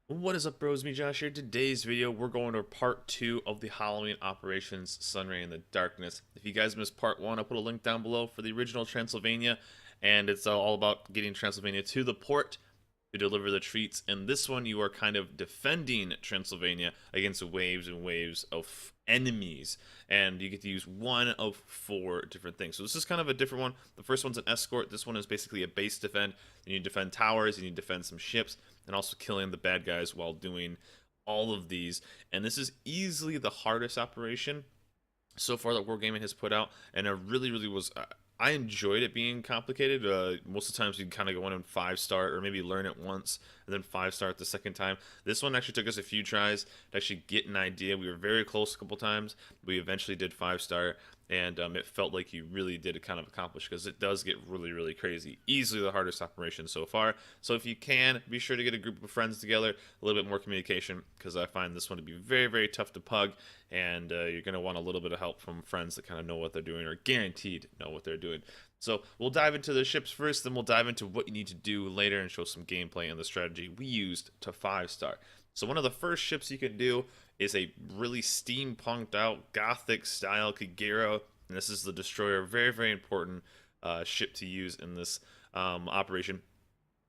What is up, bros? Me, Josh here. Today's video, we're going to part 2 of the Halloween operations Sunray in the Darkness. If you guys missed part 1, I'll put a link down below for the original Transylvania, and it's all about getting Transylvania to the port to deliver the treats. In this one, you are kind of defending Transylvania against waves and waves of enemies, and you get to use one of 4 different things. So this is kind of a different one. The first one's an escort. This one is basically a base defend. You need to defend towers, you need to defend some ships, and also killing the bad guys while doing all of these. And this is easily the hardest operation so far that Wargaming has put out, and it really was. I enjoyed it being complicated. Most of the times you kind of go in and 5-star, or maybe learn it once and then 5-star it the second time. This one actually took us a few tries to actually get an idea. We were very close a couple times. We eventually did 5-star, and it felt like you really did kind of accomplish, because it does get really crazy. Easily the hardest operation so far. So if you can, be sure to get a group of friends together, a little bit more communication, because I find this one to be very tough to pug, and you're going to want a little bit of help from friends that kind of know what they're doing, or guaranteed know what they're doing. So we'll dive into the ships first, then we'll dive into what you need to do later and show some gameplay and the strategy we used to 5-star. So one of the first ships you can do is a really steampunked out gothic style Kagero, and this is the destroyer. Very important ship to use in this operation.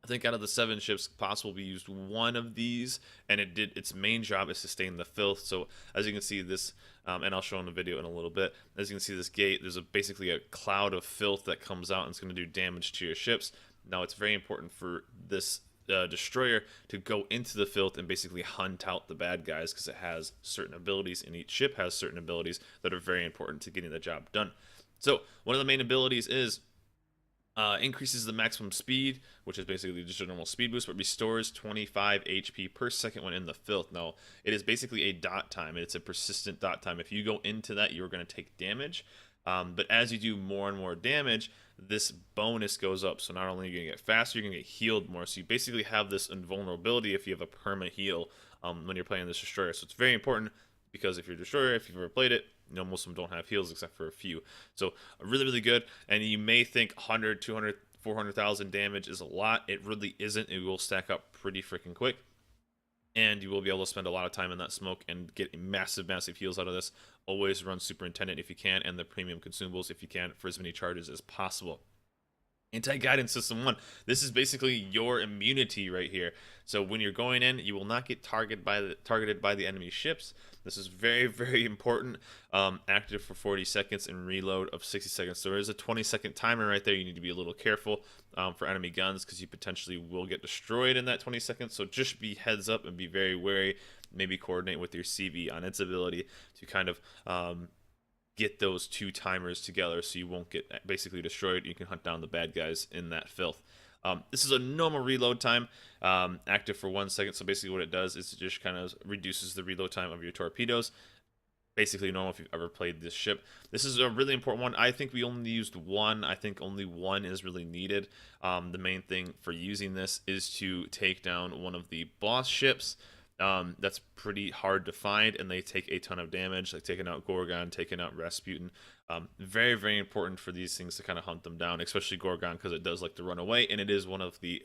I think out of the 7 ships possible, we used one of these, and it did its main job is sustain the filth. So as you can see this, and I'll show in the video in a little bit, as you can see this gate, there's basically a cloud of filth that comes out and it's going to do damage to your ships. Now it's very important for this destroyer to go into the filth and basically hunt out the bad guys, because it has certain abilities, and each ship has certain abilities that are very important to getting the job done. So one of the main abilities is increases the maximum speed, which is basically just a normal speed boost, but restores 25 HP per second when in the filth. Now, it is basically a dot time. It's a persistent dot time. If you go into that, you're going to take damage. But as you do more and more damage, this bonus goes up. So not only are you going to get faster, you're going to get healed more. So you basically have this invulnerability if you have a perma heal when you're playing this destroyer. So it's very important, because if you're a destroyer, if you've ever played it, most of them don't have heals except for a few. So really good. And you may think 100, 200, 400,000 damage is a lot. It really isn't. It will stack up pretty freaking quick, and you will be able to spend a lot of time in that smoke and get massive heals out of this. Always run Superintendent if you can, and the premium consumables if you can, for as many charges as possible. Anti-guidance system 1. This is basically your immunity right here. So when you're going in, you will not get targeted by the enemy ships. This is very important. Active for 40 seconds and reload of 60 seconds. So there is a 20-second timer right there. You need to be a little careful for enemy guns, because you potentially will get destroyed in that 20 seconds. So just be heads up and be very wary. Maybe coordinate with your CV on its ability to kind of get those 2 timers together, so you won't get basically destroyed. You can hunt down the bad guys in that filth. This is a normal reload time, active for 1 second. So basically what it does is it just kind of reduces the reload time of your torpedoes. Basically normal if you've ever played this ship. This is a really important one. I think we only used one. I think only one is really needed. The main thing for using this is to take down one of the boss ships. That's pretty hard to find, and they take a ton of damage, like taking out Gorgon, taking out Rasputin. Very important for these things to kind of hunt them down, especially Gorgon, because it does like to run away, and it is one of the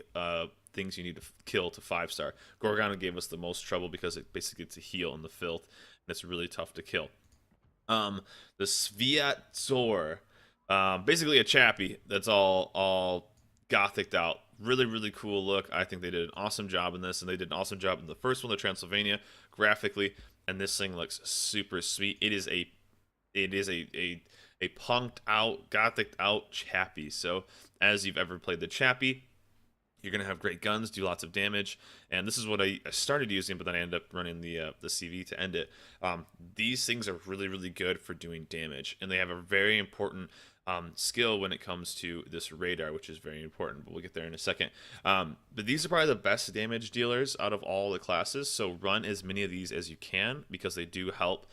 things you need to kill to 5-star. Gorgon gave us the most trouble because it basically gets a heal in the filth, and it's really tough to kill. The Sviat Zor, basically a chappie that's all gothicked out. Really cool look. I think they did an awesome job in this, and they did an awesome job in the first one, the Transylvania, graphically. And this thing looks super sweet. It is a punked out, gothic out chappie. So as you've ever played the chappie, you're gonna have great guns, do lots of damage, and this is what I started using, but then I ended up running the CV to end it. These things are really good for doing damage, and they have a very important skill when it comes to this radar, which is very important, but we'll get there in a second. But these are probably the best damage dealers out of all the classes, so run as many of these as you can, because they do help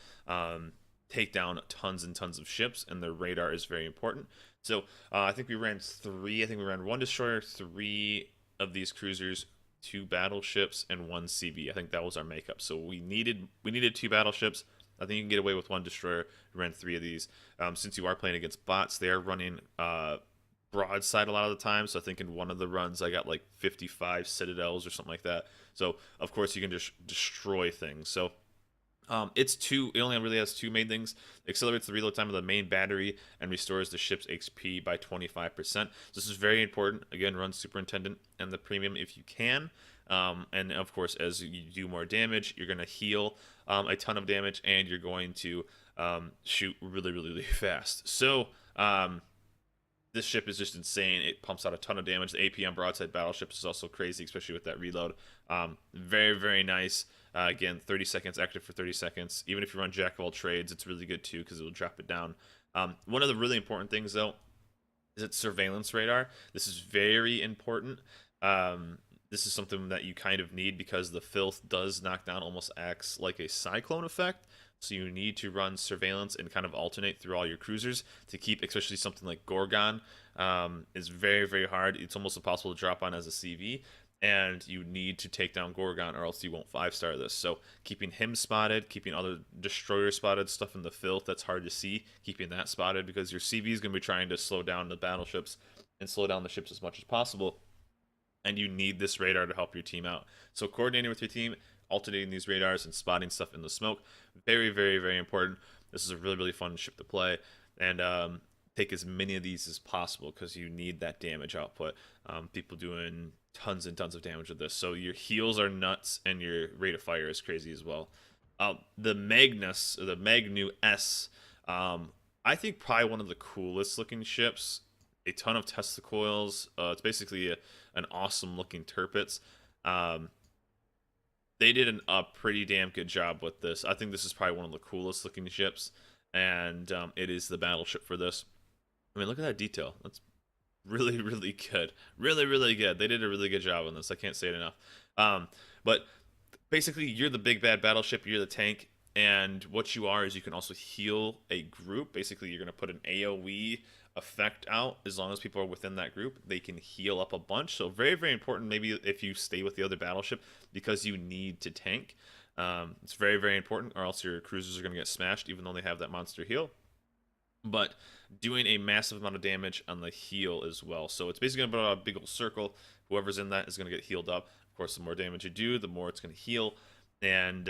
take down tons and tons of ships, and their radar is very important. So I think we ran 3. I think we ran 1 destroyer, 3 of these cruisers, 2 battleships, and 1 CB. I think that was our makeup. So we needed 2 battleships. I think you can get away with 1 destroyer. We ran 3 of these. Since you are playing against bots, they are running broadside a lot of the time. So I think in one of the runs I got like 55 citadels or something like that. So of course you can just destroy things. So it's two. It only really has two main things. It accelerates the reload time of the main battery and restores the ship's XP by 25%. This is very important. Again, run Superintendent and the Premium if you can. And of course, as you do more damage, you're going to heal a ton of damage, and you're going to shoot really, really, really fast. So this ship is just insane. It pumps out a ton of damage. The AP on broadside battleships is also crazy, especially with that reload. Very, very nice. Again, 30 seconds, active for 30 seconds. Even if you run Jack of all trades, it's really good too because it'll drop it down. One of the really important things, though, is its surveillance radar. This is very important. This is something that you kind of need because the filth does knock down, almost acts like a cyclone effect. So you need to run surveillance and kind of alternate through all your cruisers to keep, especially something like Gorgon, is very, very hard. It's almost impossible to drop on as a CV, and you need to take down Gorgon or else you won't 5-star this. So keeping him spotted, keeping other destroyer spotted, stuff in the filth that's hard to see, keeping that spotted because your CV is going to be trying to slow down the battleships and slow down the ships as much as possible. And you need this radar to help your team out. So coordinating with your team, alternating these radars and spotting stuff in the smoke, very, very, very important. This is a really, really fun ship to play, and take as many of these as possible because you need that damage output. People doing tons and tons of damage with this, so your heals are nuts and your rate of fire is crazy as well. The Magnus, or the Magnu S, I think probably one of the coolest looking ships. A ton of Tesla coils. It's basically an awesome looking turrets. They did a pretty damn good job with this. I think this is probably one of the coolest looking ships, and it is the battleship for this. I mean, look at that detail. That's really, really good. Really, really good. They did a really good job on this. I can't say it enough. But basically, you're the big bad battleship. You're the tank. And what you are is you can also heal a group. Basically, you're going to put an AoE effect out. As long as people are within that group, they can heal up a bunch. So very, very important maybe if you stay with the other battleship because you need to tank. It's very, very important, or else your cruisers are going to get smashed even though they have that monster heal. But doing a massive amount of damage on the heal as well. So it's basically going to put out a big old circle. Whoever's in that is going to get healed up. Of course, the more damage you do, the more it's going to heal. And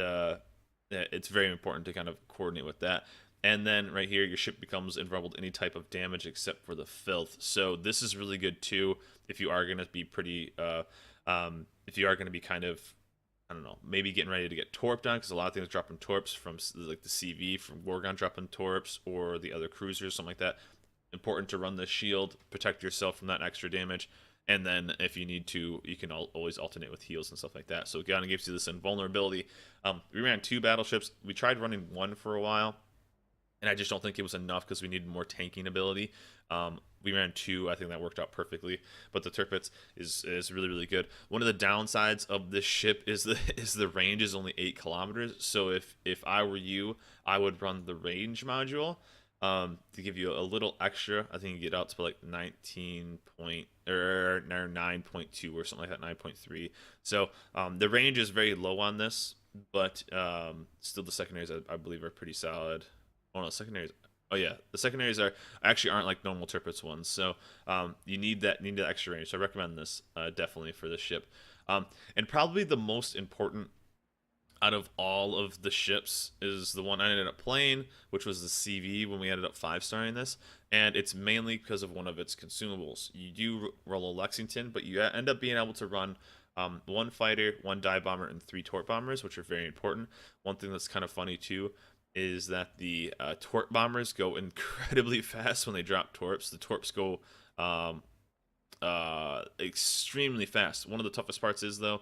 it's very important to kind of coordinate with that. And then right here, your ship becomes invulnerable to any type of damage except for the filth. So this is really good too if you are going to be pretty, if you are going to be kind of, I don't know, maybe getting ready to get torped on, because a lot of things dropping torps from like the CV, from Gorgon dropping torps, or the other cruisers, something like that. Important to run the shield, protect yourself from that extra damage. And then if you need to, you can always alternate with heals and stuff like that. So it kind of gives you this invulnerability. We ran 2 battleships. We tried running 1 for a while, and I just don't think it was enough because we needed more tanking ability. We ran 2. I think that worked out perfectly. But the Tirpitz is really, really good. One of the downsides of this ship is the range is only 8 kilometers. So if I were you, I would run the range module. To give you a little extra. I think you get out to like 19 point or 9.2 or something like that, 9.3. So the range is very low on this, but still the secondaries I believe are pretty solid. Oh no, secondaries. Oh yeah, the secondaries actually aren't like normal Tirpitz ones. So you need that extra range. So I recommend this definitely for this ship. And probably the most important out of all of the ships is the one I ended up playing, which was the CV when we ended up 5-starring this, and it's mainly because of one of its consumables. You do roll a Lexington, but you end up being able to run 1 fighter, 1 dive bomber, and 3 torp bombers, which are very important. One thing that's kind of funny too is that the torp bombers go incredibly fast when they drop torps. The torps go extremely fast. One of the toughest parts is though,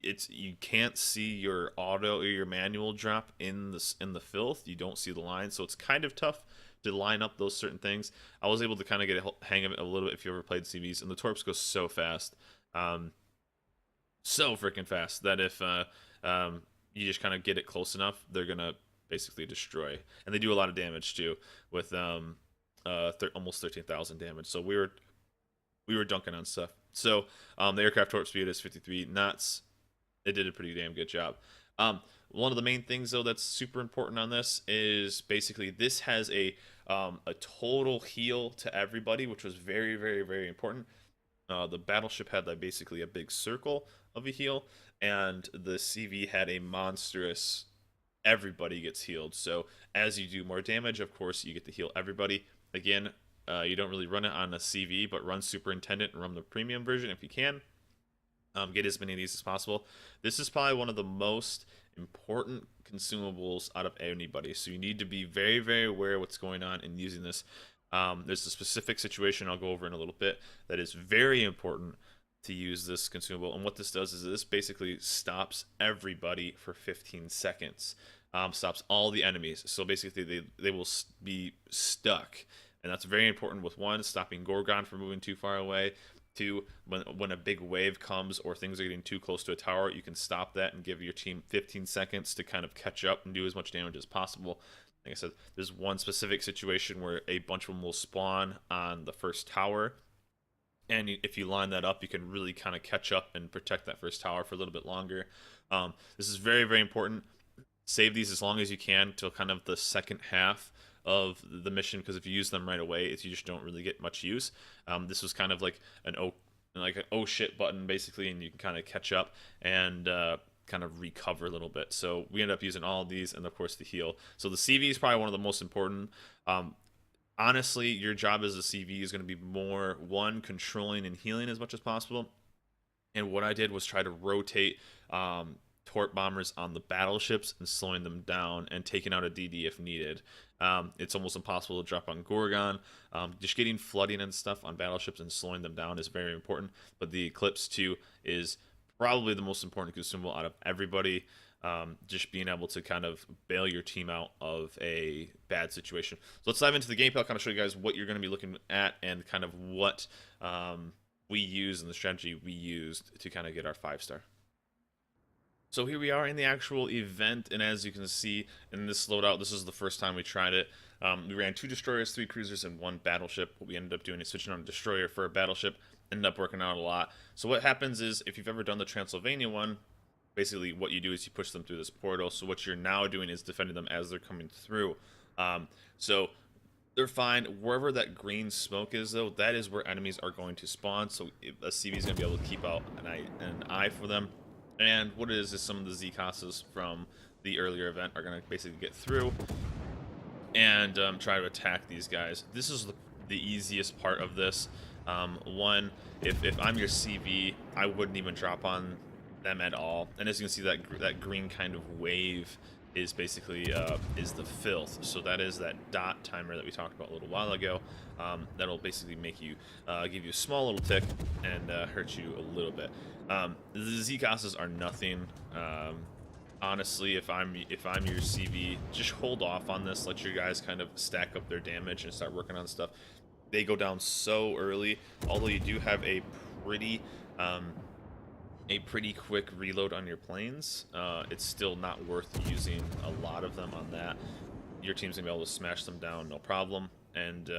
you can't see your auto or your manual drop in the filth. You don't see the line, so it's kind of tough to line up those certain things. I was able to kind of get a hang of it a little bit if you ever played CVs, and the torps go so fast, so freaking fast that if you just kind of get it close enough, they're gonna basically destroy. And they do a lot of damage too, with almost 13,000 damage. So we were dunking on stuff. So the aircraft torp speed is 53 knots. It did a pretty damn good job. One of the main things though that's super important on this is basically this has a total heal to everybody, which was very, very, very important. The battleship had like basically a big circle of a heal, and the CV had a monstrous everybody gets healed. So as you do more damage, of course, you get to heal everybody. Again, you don't really run it on a CV, but run Superintendent and run the premium version if you can. Get as many of these as possible. This is probably one of the most important consumables out of anybody, so you need to be very, very aware of what's going on in using this. There's a specific situation I'll go over in a little bit that is very important to use this consumable, and what this does is this basically stops everybody for 15 seconds. Stops all the enemies, so basically they will be stuck, and that's very important with one, stopping Gorgon from moving too far away. Two, when a big wave comes or things are getting too close to a tower, you can stop that and give your team 15 seconds to kind of catch up and do as much damage as possible. Like I said, there's one specific situation where a bunch of them will spawn on the first tower, and if you line that up, you can really kind of catch up and protect that first tower for a little bit longer. This is very, very important. Save these as long as you can till kind of the second half of the mission, because if you use them right away, you just don't really get much use. This was kind of like an oh shit button basically, and you can kind of catch up and kind of recover a little bit. So we end up using all of these, and of course the heal. So the CV is probably one of the most important. Honestly, your job as a CV is going to be more one, controlling and healing as much as possible. And what I did was try to rotate torp bombers on the battleships and slowing them down and taking out a DD if needed. It's almost impossible to drop on Gorgon. Just getting flooding and stuff on battleships and slowing them down is very important. But the Eclipse 2 is probably the most important consumable out of everybody. Just being able to kind of bail your team out of a bad situation. So let's dive into the gameplay. I'll kind of show you guys what you're going to be looking at and kind of what we use and the strategy we used to kind of get our 5-star. So here we are in the actual event, and as you can see in this loadout, this is the first time we tried it. We ran 2 destroyers, 3 cruisers, and 1 battleship. What we ended up doing is switching on a destroyer for a battleship. Ended up working out a lot. So what happens is, if you've ever done the Transylvania one, basically what you do is you push them through this portal. So what you're now doing is defending them as they're coming through. So they're fine. Wherever that green smoke is, though, that is where enemies are going to spawn. So a CV is going to be able to keep out an eye for them. And what it is some of the Z-Casas from the earlier event are going to basically get through and try to attack these guys. This is the easiest part of this. One, if I'm your CV, I wouldn't even drop on them at all. And as you can see, that green kind of wave is basically is the filth. So that is that dot timer that we talked about a little while ago. That'll basically make you give you a small little tick and hurt you a little bit. The Z-Casas are nothing. Honestly, if I'm your CV, just hold off on this. Let your guys kind of stack up their damage and start working on stuff. They go down so early, although you do have a pretty quick reload on your planes. It's still not worth using a lot of them on that. Your team's gonna be able to smash them down, no problem, and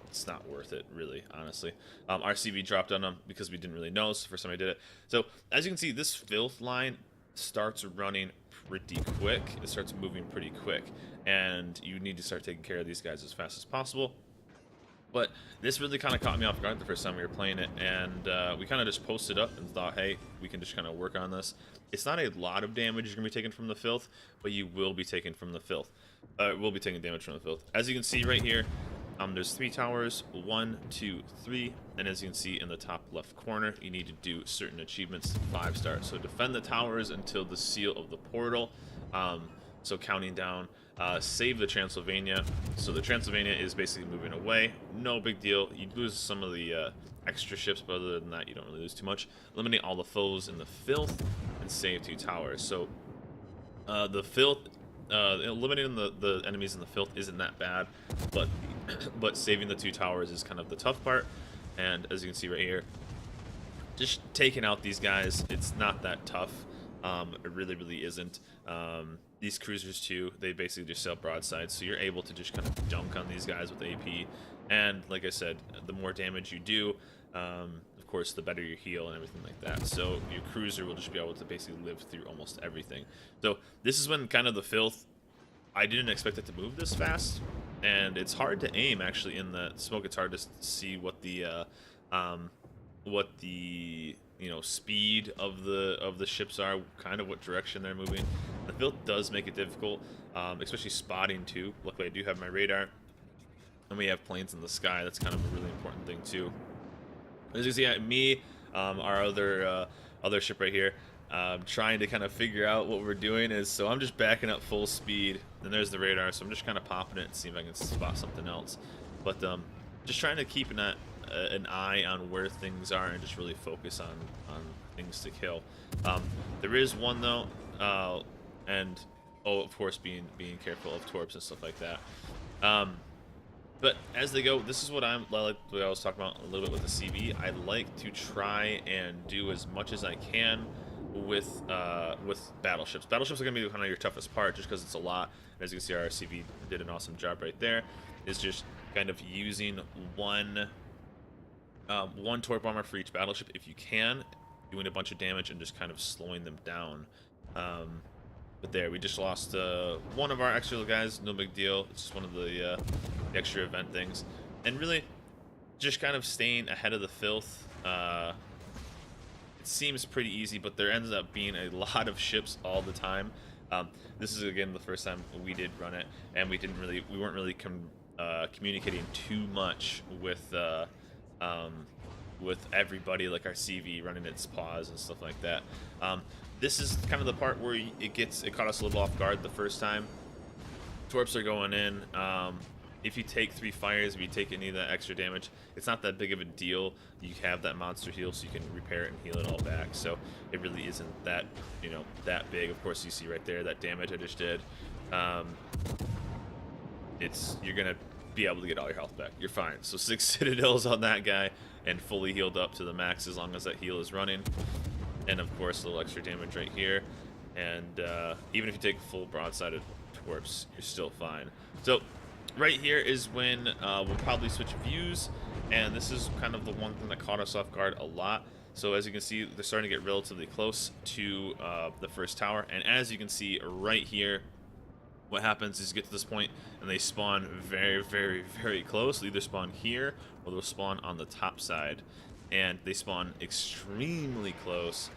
it's not worth it, really, honestly. Our CV dropped on them because we didn't really know. It's the first time I did it. So as you can see, this filth line starts running pretty quick. It starts moving pretty quick, and you need to start taking care of these guys as fast as possible. But this really kind of caught me off guard the first time we were playing it, and we kind of just posted up and thought, hey, we can just kind of work on this. It's not a lot of damage you're going to be taking from the filth, but you will be taking from the filth. Will be taking damage from the filth. As you can see right here, there's 3 towers, 1, 2, 3, and as you can see in the top left corner, you need to do certain achievements to 5-star. So defend the towers until the seal of the portal. So counting down, save the Transylvania. So the Transylvania is basically moving away. No big deal. You lose some of the extra ships, but other than that, you don't really lose too much. Eliminate all the foes in the filth and save 2 towers. So the filth, eliminating the enemies in the filth isn't that bad, but saving the 2 towers is kind of the tough part. And as you can see right here, just taking out these guys, it's not that tough. It really isn't. These cruisers too, they basically just sail broadside, so you're able to just kind of dunk on these guys with AP. And like I said, the more damage you do, of course, the better your heal and everything like that. So your cruiser will just be able to basically live through almost everything. So this is when kind of the filth, I didn't expect it to move this fast, and it's hard to aim actually in the smoke. It's hard to see what the speed of the ships are, kind of what direction they're moving. The filth does make it difficult, especially spotting too. Luckily, I do have my radar, and we have planes in the sky. That's kind of a really important thing too. As you can see, me, our other ship right here, trying to kind of figure out what we're doing is, so I'm just backing up full speed, and there's the radar, so I'm just kind of popping it and see if I can spot something else. But just trying to keep an eye on where things are and just really focus on things to kill. There is one though, and of course being careful of torps and stuff like that. But as they go, this is what like what I was talking about a little bit with the CV. I like to try and do as much as I can with battleships. Battleships are going to be kind of your toughest part, just because it's a lot. And as you can see, our CV did an awesome job right there. Is just kind of using one torp bomber for each battleship if you can, doing a bunch of damage and just kind of slowing them down. But there, we just lost one of our extra guys. No big deal. It's just one of the extra event things, and really just kind of staying ahead of the filth. It seems pretty easy, but there ends up being a lot of ships all the time. This is again the first time we did run it, and we weren't really communicating too much with everybody, like our CV running its pause and stuff like that. This is kind of the part where it caught us a little off guard the first time. Torps are going in. If you take 3 fires, if you take any of that extra damage, it's not that big of a deal. You have that monster heal, so you can repair it and heal it all back. So it really isn't that that big. Of course, you see right there that damage I just did. You're gonna be able to get all your health back. You're fine. So 6 citadels on that guy and fully healed up to the max as long as that heal is running. And of course, a little extra damage right here. And even if you take full broadside of torps, you're still fine. So right here is when we'll probably switch views, and this is kind of the one thing that caught us off guard a lot. So as you can see, they're starting to get relatively close to the first tower, and as you can see right here, what happens is you get to this point and they spawn very, very, very close. They'll either spawn here or they'll spawn on the top side, and they spawn extremely close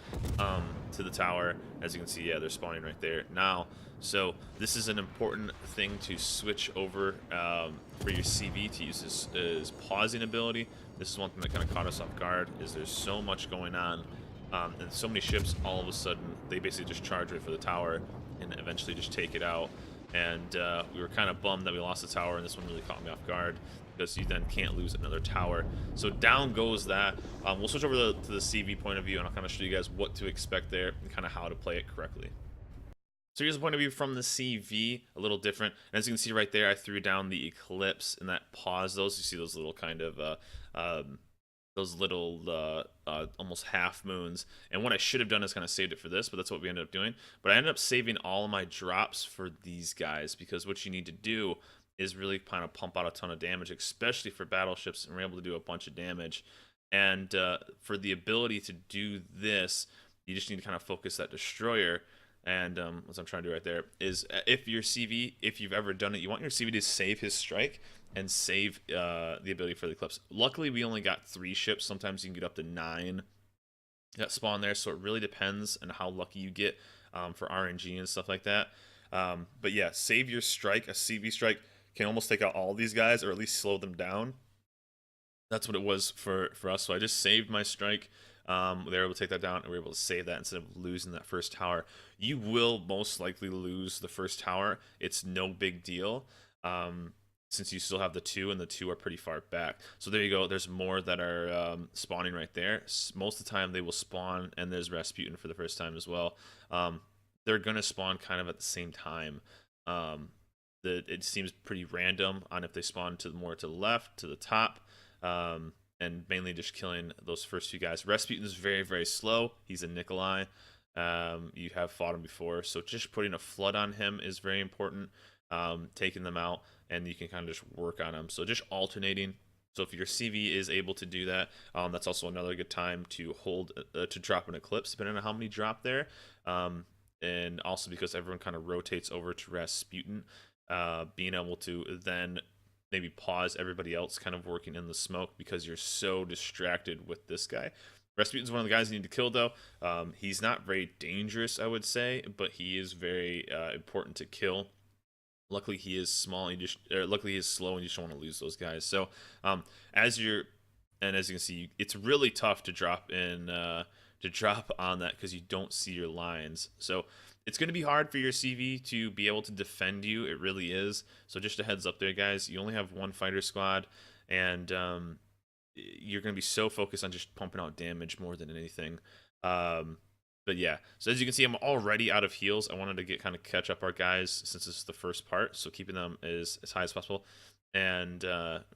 to the tower. As you can see, yeah, they're spawning right there now. So this is an important thing to switch over for your CV to use this is pausing ability. This is one thing that kind of caught us off guard, is there's so much going on, and so many ships all of a sudden they basically just charge right for the tower and eventually just take it out. And we were kind of bummed that we lost the tower, and this one really caught me off guard, because you then can't lose another tower. So down goes that. We'll switch over to the CV point of view, and I'll kind of show you guys what to expect there and kind of how to play it correctly. So here's the point of view from the CV, a little different. And as you can see right there, I threw down the Eclipse and that pause those. You see those little kind of almost half moons. And what I should have done is kind of saved it for this, but that's what we ended up doing. But I ended up saving all of my drops for these guys, because what you need to do is really kind of pump out a ton of damage, especially for battleships, and we're able to do a bunch of damage. And for the ability to do this, you just need to kind of focus that destroyer. And what I'm trying to do right there is, if your CV, if you've ever done it, you want your CV to save his strike and save the ability for the Eclipse. Luckily, we only got 3 ships. Sometimes you can get up to 9 that spawn there, so it really depends on how lucky you get for RNG and stuff like that. But yeah, save your strike. A CV strike can almost take out all these guys, or at least slow them down. That's what it was for us. So I just saved my strike. They were able to take that down, and we were able to save that instead of losing that first tower. You will most likely lose the first tower. It's no big deal, since you still have the 2, and the 2 are pretty far back. So there you go. There's more that are spawning right there. Most of the time they will spawn, and there's Rasputin for the first time as well. They're going to spawn kind of at the same time. It seems pretty random on if they spawn more to the left, to the top. And mainly just killing those first 2 guys. Rasputin's very, very slow. He's a Nikolai. You have fought him before, so just putting a flood on him is very important. Taking them out, and you can kind of just work on them. So just alternating So if your CV is able to do that, that's also another good time to hold to drop an Eclipse, depending on how many drop there. Um, and also because everyone kind of rotates over to Rasputin, being able to then maybe pause everybody else kind of working in the smoke because you're so distracted with this guy. Rasputin's one of the guys you need to kill, though. He's not very dangerous, I would say, but he is very important to kill. Luckily, he is small. Luckily he is slow, and you just don't want to lose those guys. So, um, as you're, and as you can see, it's really tough to drop in to drop on that because you don't see your lines. So it's going to be hard for your CV to be able to defend you. It really is. So just a heads up there, guys. You only have one fighter squad, and you're going to be so focused on just pumping out damage more than anything. But yeah, so as you can see, I'm already out of heals. I wanted to get kind of catch up our guys since this is the first part, so keeping them as high as possible, and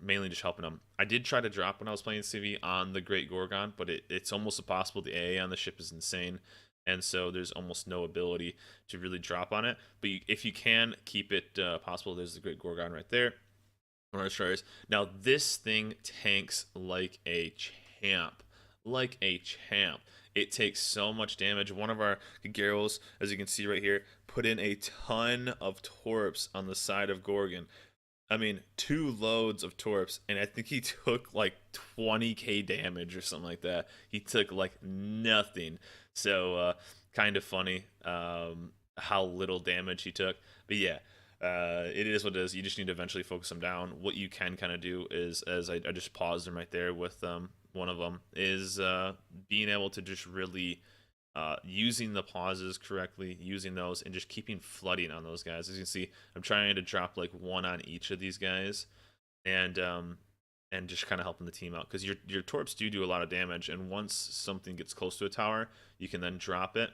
mainly just helping them. I did try to drop when I was playing CV on the Great Gorgon, but it's almost impossible. The AA on the ship is insane, and so there's almost no ability to really drop on it. But if you can keep it possible, there's the Great Gorgon right there. One of our destroyers. Now this thing tanks like a champ, like a champ. It takes so much damage. One of our Gigeros, as you can see right here, put in a ton of torps on the side of Gorgon. I mean, 2 loads of torps, and I think he took like 20k damage or something like that. He took like nothing. So, kind of funny how little damage he took. But yeah, it is what it is. You just need to eventually focus them down. What you can kind of do is, as I just paused them right there with one of them, is being able to just really using the pauses correctly, using those, and just keeping flooding on those guys. As you can see, I'm trying to drop like 1 on each of these guys, and just kind of helping the team out because your torps do a lot of damage, and once something gets close to a tower, you can then drop it.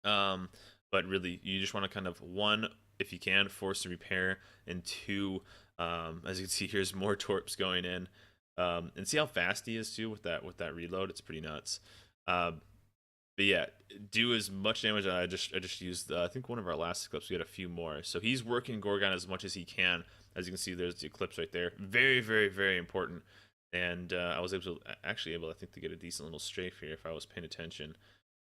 But really, you just want to kind of, 1, if you can, force the repair, and 2, as you can see, here's more torps going in. And see how fast he is too with that reload. It's pretty nuts. But yeah, do as much damage. I just used I think one of our last clips we had a few more. So he's working Gorgon as much as he can. As you can see, there's the eclipse right there. Very, very, very important. And I was able I think to get a decent little strafe here if I was paying attention.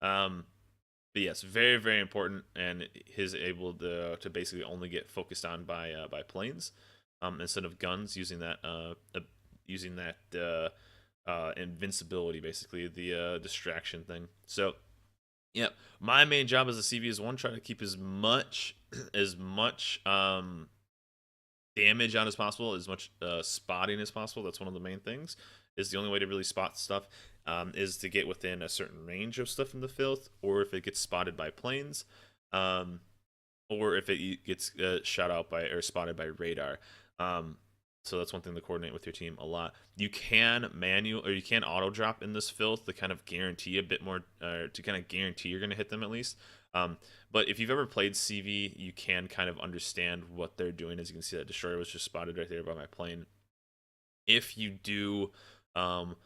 But yes, very, very important, and he's able to basically only get focused on by planes instead of guns, using that invincibility, basically the distraction thing. So yeah, my main job as a CV is, 1, try to keep as much damage on as possible, as much spotting as possible. That's one of the main things. Is the only way to really spot stuff is to get within a certain range of stuff in the filth, or if it gets spotted by planes, or if it gets shot out by or spotted by radar. So that's one thing to coordinate with your team a lot. You can you can auto drop in this filth to kind of guarantee a bit more, to kind of guarantee you're going to hit them at least. But if you've ever played CV, you can kind of understand what they're doing. As you can see, that destroyer was just spotted right there by my plane. If you do run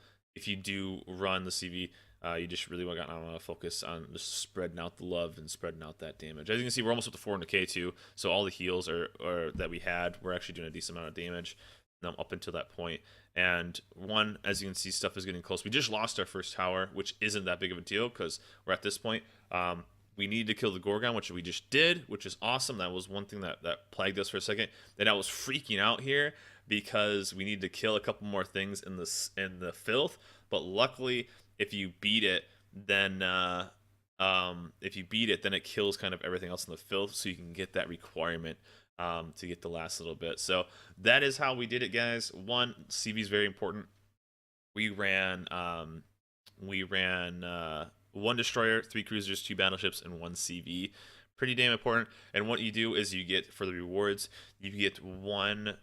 the CV, you just really want to focus on just spreading out the love and spreading out that damage. As you can see, we're almost up to 400k too, so all the heals are that we had, we're actually doing a decent amount of damage up until that point. And as you can see, stuff is getting close. We just lost our first tower, which isn't that big of a deal because we're at this point. We need to kill the Gorgon, which we just did, which is awesome. That was one thing that plagued us for a second. Then I was freaking out here because we need to kill a couple more things in the filth. But luckily, if you beat it, then it kills kind of everything else in the filth, so you can get that requirement to get the last little bit. So that is how we did it, guys. 1, CV is very important. We ran 1 destroyer, 3 cruisers, 2 battleships, and 1 CV. Pretty damn important. And what you do is you get, for the rewards, you get one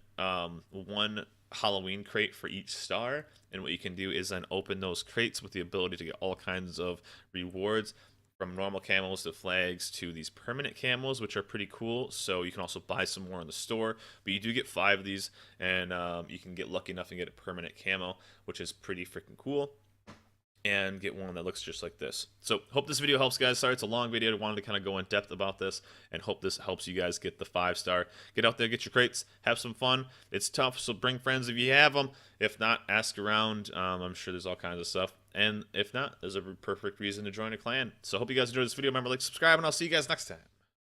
Halloween crate for each star. And what you can do is then open those crates with the ability to get all kinds of rewards, from normal camos to flags to these permanent camos, which are pretty cool. So you can also buy some more in the store, but you do get 5 of these, and you can get lucky enough and get a permanent camo, which is pretty freaking cool. and get one that looks just like this. So hope this video helps, guys. Sorry it's a long video. I wanted to kind of go in depth about this, and hope this helps you guys get the 5-star. Get out there, get your crates, have some fun. It's tough, so bring friends if you have them. If not, ask around. I'm sure there's all kinds of stuff. And if not, there's a perfect reason to join a clan. So hope you guys enjoyed this video. Remember, like, subscribe, and I'll see you guys next time.